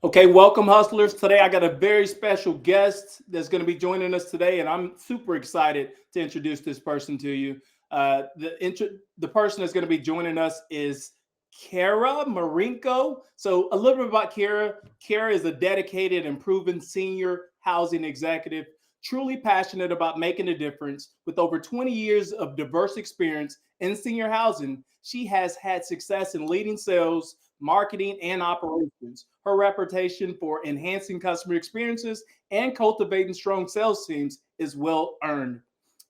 Okay, welcome, hustlers. Today I got a very special guest that's going to be joining us today, and I'm super excited to introduce this person to you. The person that's going to be joining us is Kara Marinko. So, a little bit about Kara. Kara is a dedicated and proven senior housing executive, truly passionate about making a difference. With over 20 years of diverse experience in senior housing, she has had success in leading sales, marketing, and operations. Her reputation for enhancing customer experiences and cultivating strong sales teams is well earned,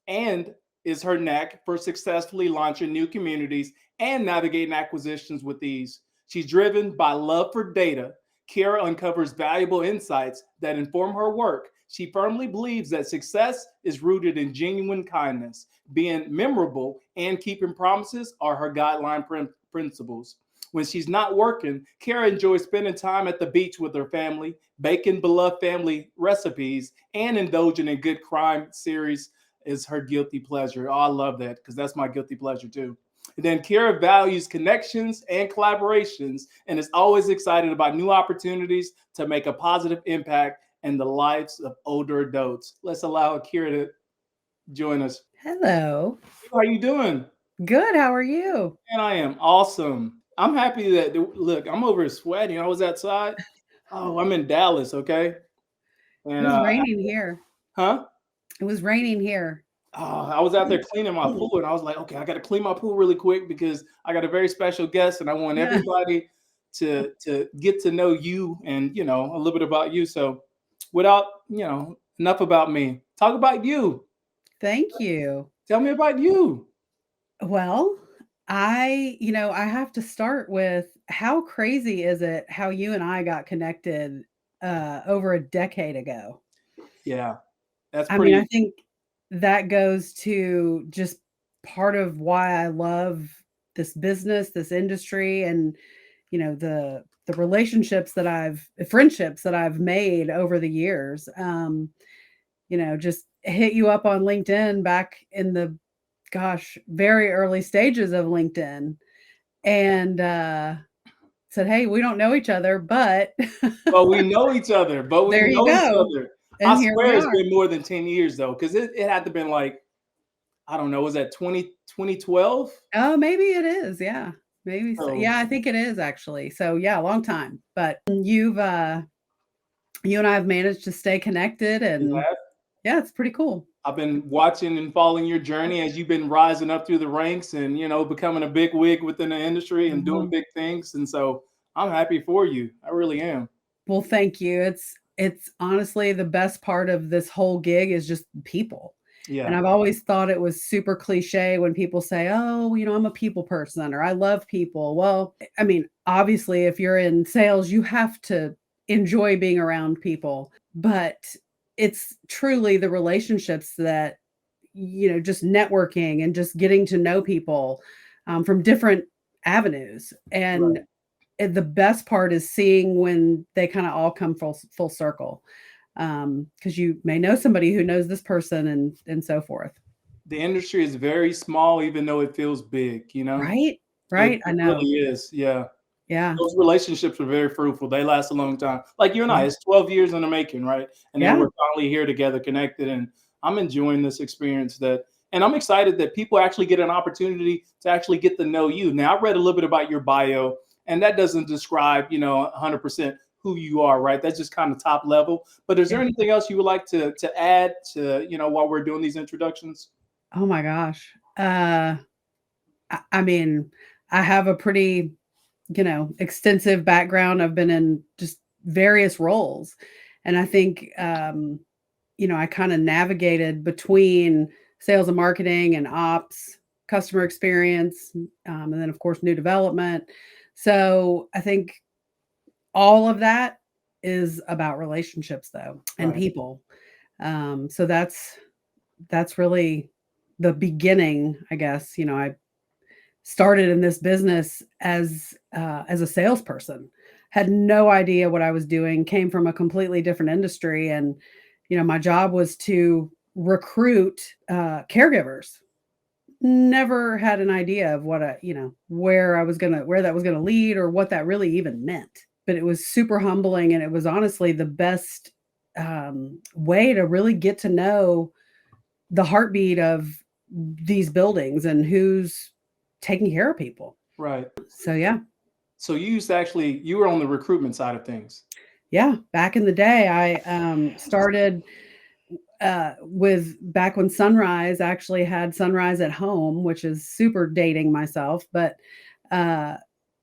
and is her knack for successfully launching new communities and navigating acquisitions with ease. She's driven by love for data. Kara uncovers valuable insights that inform her work. She firmly believes that success is rooted in genuine kindness. Being memorable and keeping promises are her guideline principles. When she's not working, Kara enjoys spending time at the beach with her family, baking beloved family recipes, and indulging in good crime series is her guilty pleasure. Oh, I love that because that's my guilty pleasure too. And then Kara values connections and collaborations and is always excited about new opportunities to make a positive impact in the lives of older adults. Let's allow Kara to join us. Hello. How are you doing? Good. How are you? And I am awesome. I'm happy that look, I'm over sweating. I was outside. Oh, I'm in Dallas, okay? It And was raining here. huh? It was raining here. I was out there cleaning my pool, and I was like, okay, I got to clean my pool really quick because I got a very special guest, and I want Yeah. everybody to get to know you and a little bit about you. So, without enough about me, talk about you. Thank you. Tell me about you. Well, I have to start with how crazy is it how you and I got connected over a decade ago? Yeah, that's I mean, I pretty. think that goes to just part of why I love this business, this industry, and the relationships that I've friendships that I've made over the years. Just hit you up on LinkedIn back in the very early stages of LinkedIn and said, "Hey, we don't know each other, but But we know each other. But we there you know each go." other. I And here we swear it's are. been more than 10 years though, because it had to been like I don't know. Was that 2012? Oh, maybe it is. Yeah. Maybe so. So Yeah, I think it is actually. So yeah, a long time. But you and I have managed to stay connected and yeah, it's pretty cool. I've been watching and following your journey as you've been rising up through the ranks and becoming a big wig within the industry and doing Mhm. big things. And so I'm happy for you. I really am. Well, thank you. It's honestly the best part of this whole gig is just people. And Yeah, I've always thought it was super cliche when people say, "Oh, I'm a people person," or "I love people." Well, I mean, obviously, if you're in sales, you have to enjoy being around people, but it's truly the relationships that, just networking and just getting to know people from different avenues. And right. the best part is seeing when they kind of all come full circle, because you may know somebody who knows this person and so forth. The industry is very small, even though it feels big. Right, It, right, I it know. really is. Yeah. Yeah, Those relationships are very fruitful. They last a long time. Like you and I, yeah, it's 12 years in the making, right? And then yeah, we're finally here together, connected. And I'm enjoying this experience and I'm excited that people actually get an opportunity to actually get to know you. Now, I read a little bit about your bio, and that doesn't describe, 100% who you are, right? That's just kind of top level. But is yeah. there anything else you would like to add to, while we're doing these introductions? Oh my gosh. I mean, I have a pretty, extensive background. I've been in just various roles, and I think, I kind of navigated between sales and marketing and ops, customer experience, and then of course new development. So I think all of that is about relationships though and Right. people. So that's really the beginning, I guess. I started in this business as a salesperson, had no idea what I was doing, came from a completely different industry, and my job was to recruit caregivers. Never had an idea of what where that was gonna lead or what that really even meant. but it was super humbling, and it was honestly the best way to really get to know the heartbeat of these buildings and who's taking care of people. Right. So yeah. So you were on the recruitment side of things. Yeah, back in the day, I started with back when Sunrise actually had Sunrise at Home, which is super dating myself. But uh,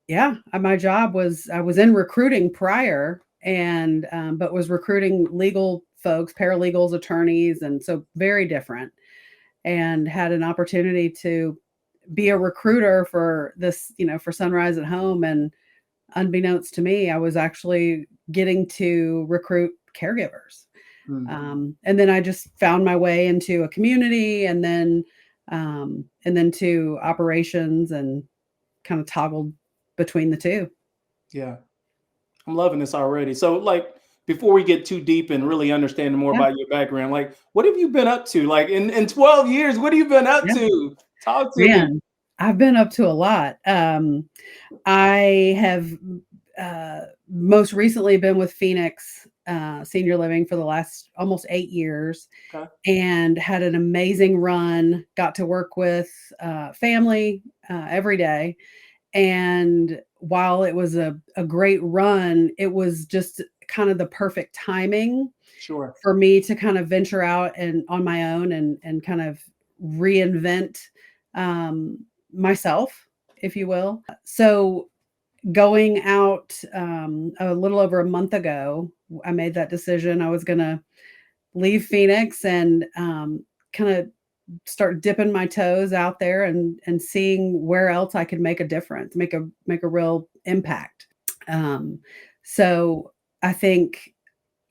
yeah, my job was I was in recruiting prior, and but was recruiting legal folks, paralegals, attorneys, and so very different. And had an opportunity to be a recruiter for this, for Sunrise at Home, and unbeknownst to me, I was actually getting to recruit caregivers. Hmm. And then I just found my way into a community, and then to operations, and kind of toggled between the two. Yeah. I'm loving this already. So, like, before we get too deep and really understanding more Yeah, about your background, like, what have you been up to? Like, in 12 years, what have you been up yeah, to? Talk to me. man, I've been up to a lot. I have most recently been with Phoenix Senior Living for the last almost 8 years, Okay. and had an amazing run. Got to work with family every day. And while it was a great run, it was just kind of the perfect timing Sure. for me to kind of venture out and on my own, and kind of reinvent um, myself, if you will. So going out a little over a month ago, I made that decision. I was going to leave Phoenix, and kind of start dipping my toes out there, and seeing where else I could make a difference, make a real impact. Um, so I think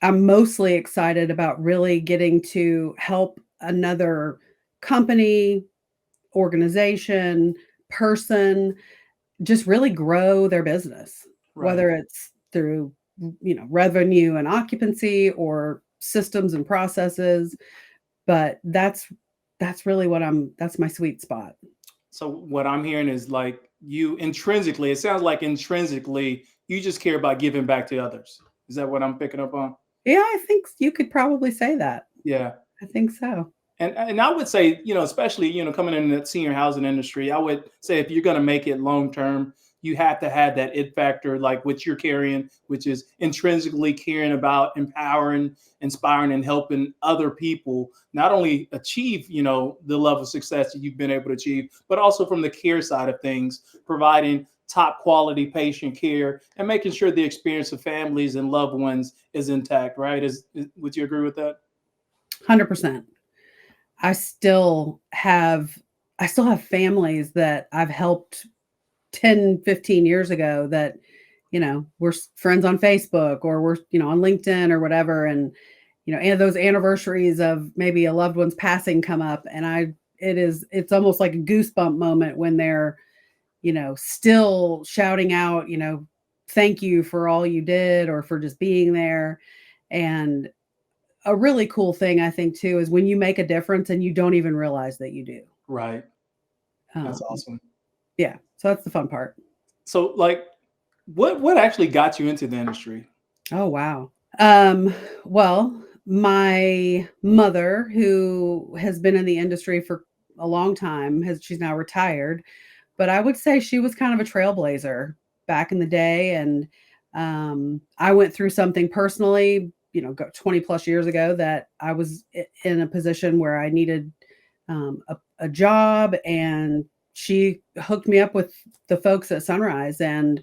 I'm mostly excited about really getting to help another company, organization, person just really grow their business, Right. whether it's through revenue and occupancy, or systems and processes. But that's really that's my sweet spot. So, what I'm hearing is like you intrinsically, it sounds like intrinsically, you just care about giving back to others. Is that what I'm picking up on? Yeah, I think you could probably say that. Yeah. I think so. And I would say, especially, coming in the senior housing industry, I would say if you're going to make it long term, you have to have that it factor, like what you're carrying, which is intrinsically caring about empowering, inspiring, and helping other people not only achieve, the level of success that you've been able to achieve, but also from the care side of things, providing top quality patient care and making sure the experience of families and loved ones is intact, right? Would you agree with that? 100%. I still have I still have families that I've helped 10, 15 years ago, that, we're friends on Facebook, or we're, on LinkedIn or whatever. And those anniversaries of maybe a loved one's passing come up, and it's almost like a goosebump moment when they're, still shouting out, thank you for all you did, or for just being there. And a really cool thing I think too is when you make a difference and you don't even realize that you do. Right. That's Um, awesome. yeah, so that's the fun part. So, like, what actually got you into the industry? Oh wow. Well, my mother, who has been in the industry for a long time, she's now retired, but I would say she was kind of a trailblazer back in the day. And I went through something personally, 20 plus years ago, that I was in a position where I needed a job, and she hooked me up with the folks at Sunrise. And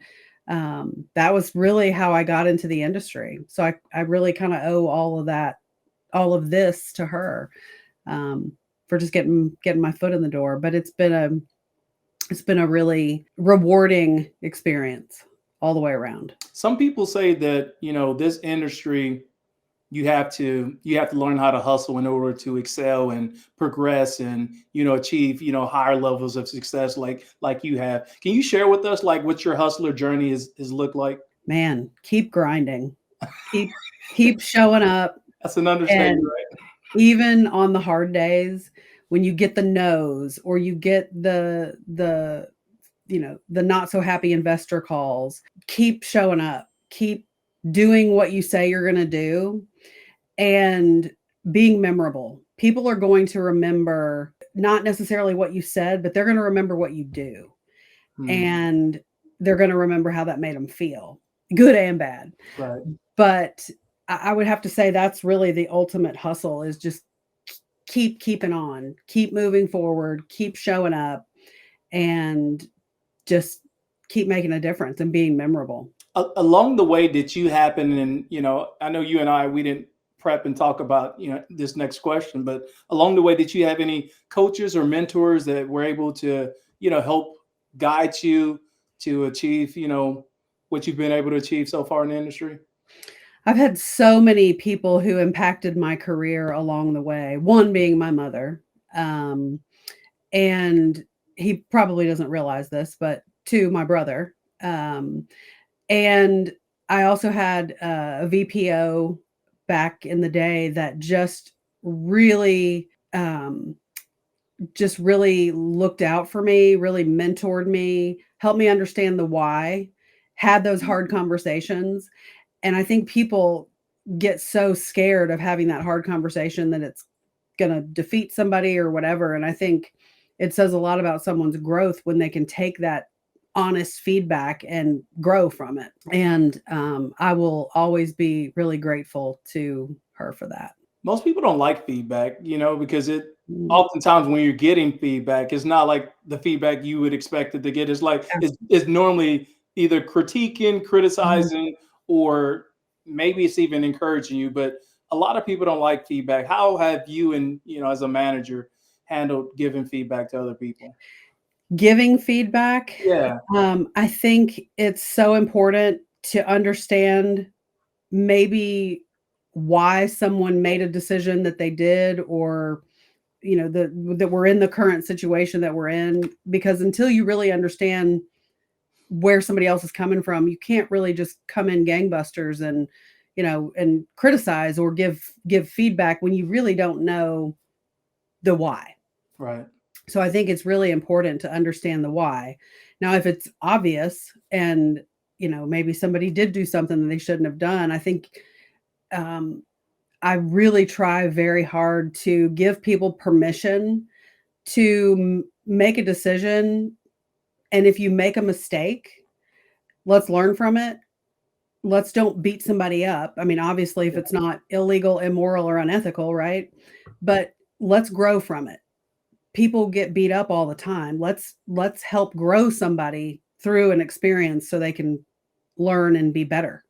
that was really how I got into the industry. So I really kind of owe all of this to her, for just getting my foot in the door. But it's been a really rewarding experience all the way around. Some people say that, this industry, you have to learn how to hustle in order to excel and progress and, achieve, higher levels of success like you have. Can you share with us like what your hustler journey is looked like? Man, keep grinding. Keep keep showing up. That's an understatement, And right? even on the hard days, when you get the no's, or you get the not so happy investor calls, keep showing up. keep doing what you say you're going to do, and being memorable. People are going to remember not necessarily what you said, but they're going to remember what you do. Mm, And they're going to remember how that made them feel, good and bad. right. But I would have to say that's really the ultimate hustle, is just keep keeping on, keep moving forward, keep showing up, and just keep making a difference and being memorable. Along the way, did you happen, and I know you and I, we didn't prep and talk about this next question, but along the way, did you have any coaches or mentors that were able to help guide you to achieve what you've been able to achieve so far in the industry? I've had so many people who impacted my career along the way, one being my mother. Um, and he probably doesn't realize this, but two, my brother. Um, and I also had a VPO back in the day that really, just really looked out for me, really mentored me, helped me understand the why, had those hard conversations. And I think people get so scared of having that hard conversation that it's going to defeat somebody or whatever. And I think it says a lot about someone's growth when they can take that honest feedback and grow from it. And I will always be really grateful to her for that. Most people don't like feedback, because it Mm. oftentimes when you're getting feedback, it's not like the feedback you would expect it to get. It's like Yeah. it's normally either critiquing, Mhm. criticizing, or maybe it's even encouraging you. But a lot of people don't like feedback. How have you, and as a manager, handled giving feedback to other people? Giving feedback, Yeah, I think it's so important to understand maybe why someone made a decision that they did, or that we're in the current situation that we're in, because until you really understand where somebody else is coming from, you can't really just come in gangbusters and and criticize or give feedback when you really don't know the why. right, So I think it's really important to understand the why. Now, if it's obvious and maybe somebody did do something that they shouldn't have done, I think um, I really try very hard to give people permission to make a decision. And if you make a mistake, let's learn from it. Let's don't beat somebody up. I mean, obviously, if yeah, it's not illegal, immoral, or unethical, right? But let's grow from it. People get beat up all the time. Let's help grow somebody through an experience so they can learn and be better.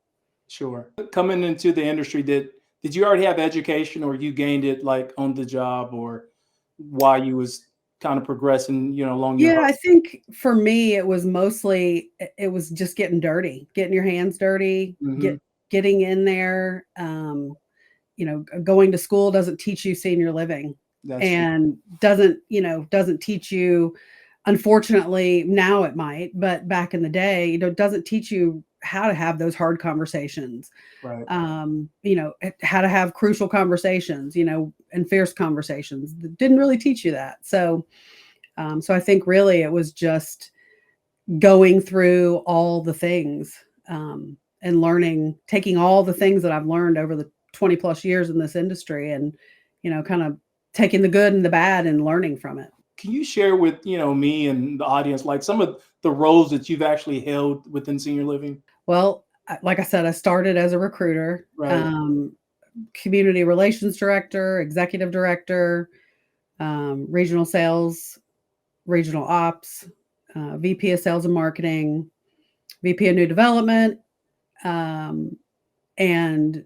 sure. Coming into the industry, did you already have education, or you gained it like on the job, or while you was kind of progressing, along your Yeah, I hustle? think for me it was mostly it was just getting dirty, getting your hands dirty, Mhm. getting in there. Going to school doesn't teach you senior living, That's true. and doesn't teach you, unfortunately, now it might, but back in the day, doesn't teach you how to have those hard conversations. Right. How to have crucial conversations, and fierce conversations. Didn't really teach you that. So I think really it was just going through all the things, and learning, taking all the things that I've learned over the 20 plus years in this industry, and, kind of taking the good and the bad and learning from it. Can you share with, me and the audience, like some of the roles that you've actually held within senior living? Well, like I said, I started as a recruiter, Right. community relations director, executive director, regional sales, regional ops, VP of sales and marketing, VP of new development, um, and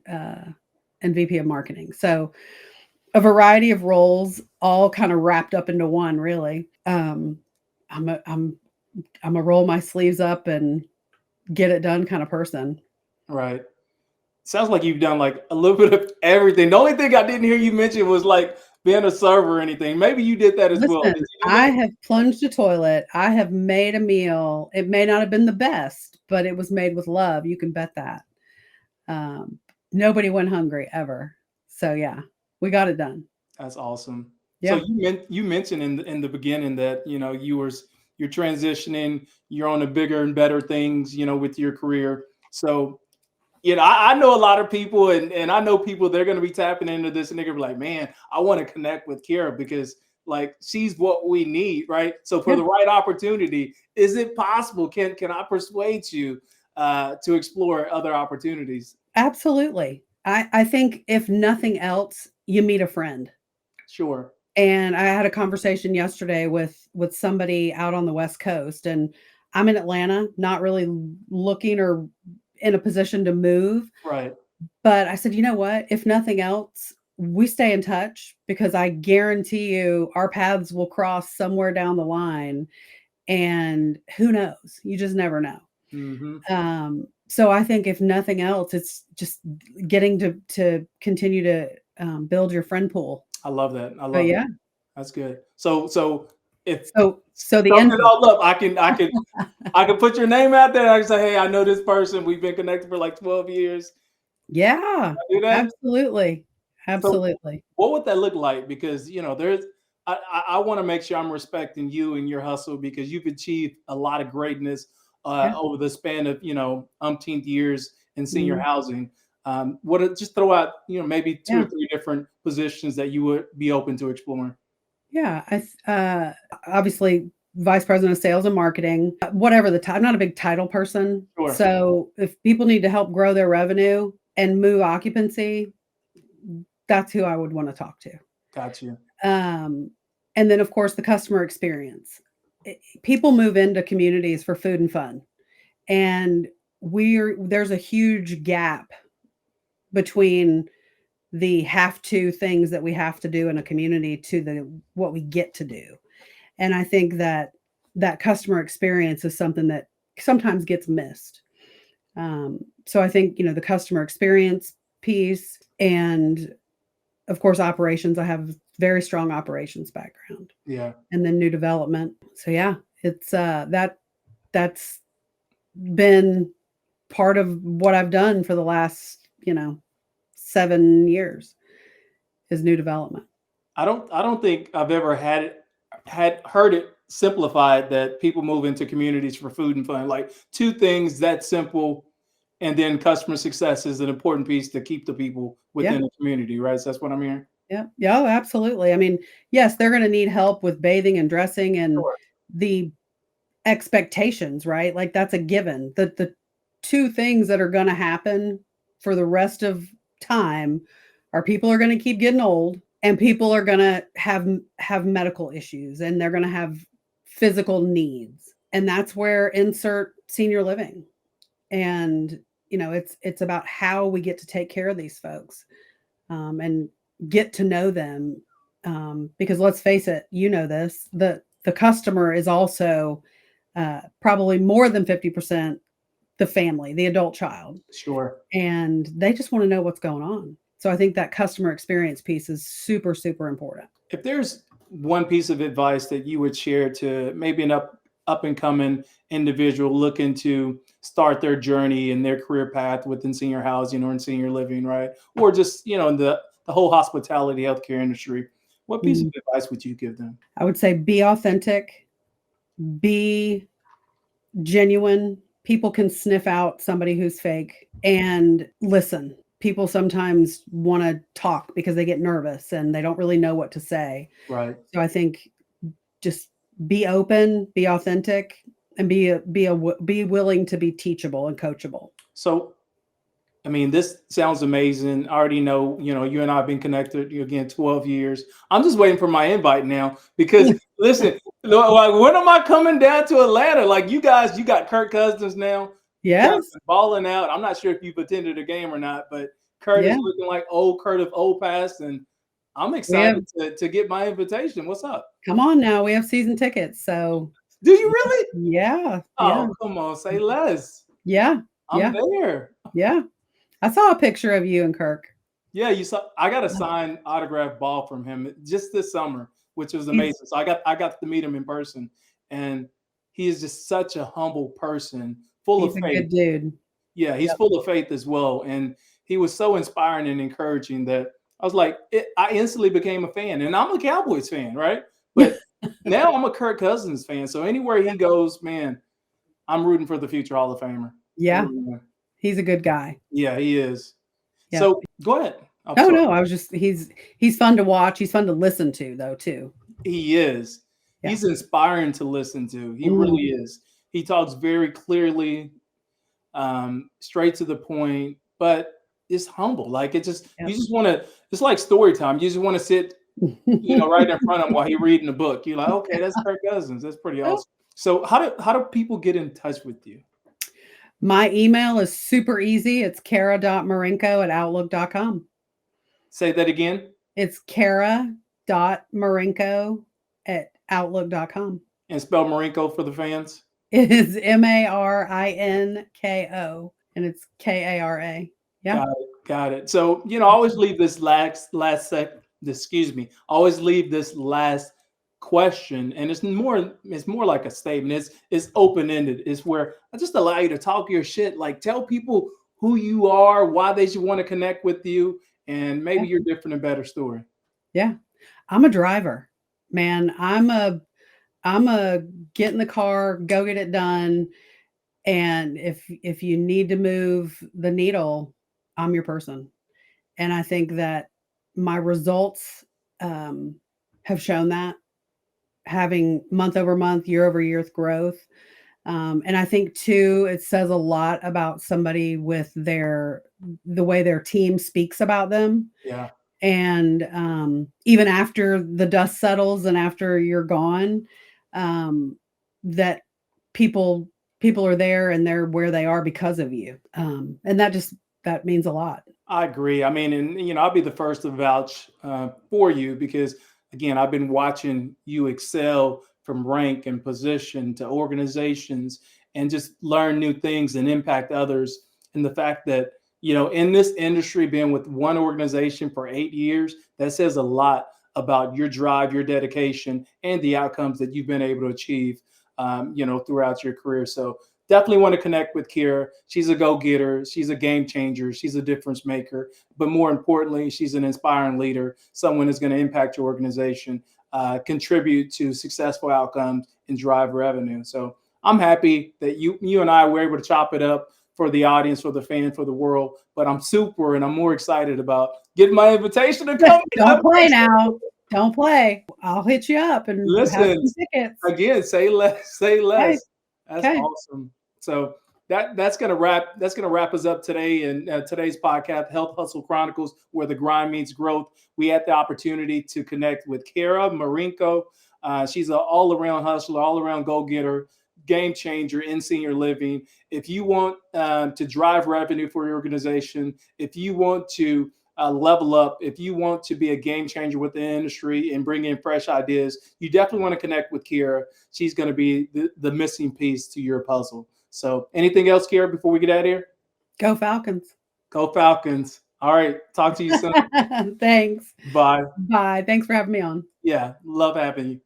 VP of marketing. So a variety of roles, all kind of wrapped up into one. Really, I'm a I'm a roll my sleeves up and get it done kind of person. Right. Sounds like you've done like a little bit of everything. The only thing I didn't hear you mention was like being a server or anything. Maybe you did that as well. Listen, Did you do I that? have plunged a toilet. I have made a meal. It may not have been the best, but it was made with love. You can bet that. Um, Nobody went hungry ever. So yeah, we got it done. That's awesome. So Yeah. you mentioned in the beginning that you're transitioning, you're on the bigger and better things, with your career. So I know a lot of people, and I know people, they're going to be tapping into this, and they're going to be like, man, I want to connect with Kara because like she's what we need, right? So for Yeah, the right opportunity, is it possible? Can I persuade you to explore other opportunities? absolutely. I think if nothing else, you meet a friend. Sure. And I had a conversation yesterday with somebody out on the West Coast, and I'm in Atlanta, not really looking or in a position to move. Right. But I said, you know what? If nothing else, we stay in touch because I guarantee you our paths will cross somewhere down the line. And who knows? You just never know. Hmm. So I think if nothing else, it's just getting to continue to build your friend pool. I love that. I But love yeah, that. That's good. So if so the sum it info. all up, I can put your name out there. I can say, hey, I know this person. We've been connected for like 12 years. Yeah, I do that. absolutely, So absolutely. what would that look like? Because there's I want to make sure I'm respecting you and your hustle because you've achieved a lot of greatness Yeah, over the span of umpteenth years in senior mhm, housing. Just throw out maybe two or yeah, three different positions that you would be open to exploring. yeah. Obviously vice president of sales and marketing, whatever the title. I'm not a big title person, Sure, so if people need to help grow their revenue and move occupancy, that's who I would want to talk to. got you. Um, and then, of course, the customer experience. People move into communities for food and fun, and there's a huge gap between the have to things that we have to do in a community to the what we get to do. And I think that that customer experience is something that sometimes gets missed. So I think the customer experience piece, and of course operations. I have very strong operations background, Yeah. and then new development. So yeah, it's that's been part of what I've done for the last 7 years is new development. I don't think I've ever had heard it simplified that people move into communities for food and fun. Like two things that simple, and then customer success is an important piece to keep the people Yeah, within the community, right? So that's what I'm hearing. yeah, yeah. Oh, absolutely. I mean, yes, they're going to need help with bathing and dressing and Sure. the expectations, right? Like that's a given. The two things that are going to happen for the rest of time are people are going to keep getting old, and people are going to have medical issues, and they're going to have physical needs. And that's where insert senior living. And it's about how we get to take care of these folks, and get to know them, because let's face it, this, the customer is also probably more than 50% the family, the adult child, Sure. and they just want to know what's going on. So I think that customer experience piece is super, super important. If there's one piece of advice that you would share to maybe an up and coming individual looking to start their journey and their career path within senior housing or in senior living, right? Or just, in the whole hospitality healthcare industry, what piece of Mhm. advice would you give them? I would say be authentic, be genuine. People can sniff out somebody who's fake, and listen. People sometimes want to talk because they get nervous and they don't really know what to say. Right. So I think just be open, be authentic, and be willing to be teachable and coachable. So, I mean, this sounds amazing. I already know, you and I have been connected again 12 years. I'm just waiting for my invite now because listen, like when am I coming down to Atlanta? Like you got Kirk Cousins now. You guys Yes. been balling out. I'm not sure if you've attended a game or not, but Kurt is Yeah. looking like old Kurt of old past, and I'm We have excited to get my invitation. What's up? Come on now, we have season tickets. So Do you really? yeah, yeah, Oh, come on, say less. yeah, I'm yeah, there. yeah. I saw a picture of you and Kirk. Yeah, you saw. I got a signed autograph ball from him just this summer, which was He's amazing. So I got to meet him in person, and he is just such a humble person, full he's of a faith. good dude. Yeah, he's Yep. full of faith as well, and he was so inspiring and encouraging that I was like, I instantly became a fan, and I'm a Cowboys fan, right? But now I'm a Kirk Cousins fan. So anywhere he goes, man, I'm rooting for the future Hall of Famer. I Yeah, really am. He's a good guy. Yeah, he is. Yep. So go ahead. I'm Oh, sorry. no, I was just he's fun to watch. He's fun to listen to though too. He is. Yeah. He's inspiring to listen to. He really Mhm. is. He talks very clearly, straight to the point, but it's humble. Like it just you Yep. just want to. It's like story time. You just want to sit, right in front of him while he's reading the book. You're like, okay, that's Kirk Cousins. That's pretty Well, awesome. So how do people get in touch with you? my email is super easy. It's kara.marinko@outlook.com. Say that again It's kara.marinko@outlook.com. and spell Marinko for the fans. It is Marinko, and it's Kara. Yeah. Got it. Got it. So, always leave this last sec. Excuse me. Always leave this last question, and it's more like a statement. It's open ended. It's where I just allow you to talk your shit. Like tell people who you are, why they should want to connect with you, and maybe Yeah. your different and better story. Yeah. I'm a driver, man. I'm a get in the car, go get it done. And if you need to move the needle, I'm your person. And I think that my results um, have shown that having month over month, year over year growth. And I think too, it says a lot about somebody with the way their team speaks about them. Yeah, And even after the dust settles and after you're gone, um, that people people are there and they're where they are because of you. And that means a lot. I agree. I mean, and I'll be the first to vouch for you because again, I've been watching you excel from rank and position to organizations and just learn new things and impact others. And the fact that in this industry, being with one organization for 8 years, that says a lot about your drive, your dedication, and the outcomes that you've been able to achieve, throughout your career. So definitely want to connect with Kira. She's a go-getter. She's a game changer. She's a difference maker. But more importantly, she's an inspiring leader, someone who's going to impact your organization, contribute to successful outcomes, and drive revenue. So I'm happy that you and I were able to chop it up for the audience, for the fan, for the world. But I'm more excited about getting my invitation to come. Don't play now. Don't play. I'll hit you up and have Listen, some tickets. again, say less, say Okay. less. That's Okay. awesome. So that's gonna wrap us up today in today's podcast, Health Hustle Chronicles, where the grind meets growth. We had the opportunity to connect with Kara Marinko. She's an all-around hustler, all-around go-getter, game changer in senior living. If you want to drive revenue for your organization, if you want to level up, if you want to be a game changer with the industry and bring in fresh ideas, you definitely want to connect with Kira. She's going to be the missing piece to your puzzle. So, anything else, Kira, before we get out of here? Go Falcons. Go Falcons. All right. Talk to you soon. Thanks. Bye. Bye. Thanks for having me on. Yeah. Love having you.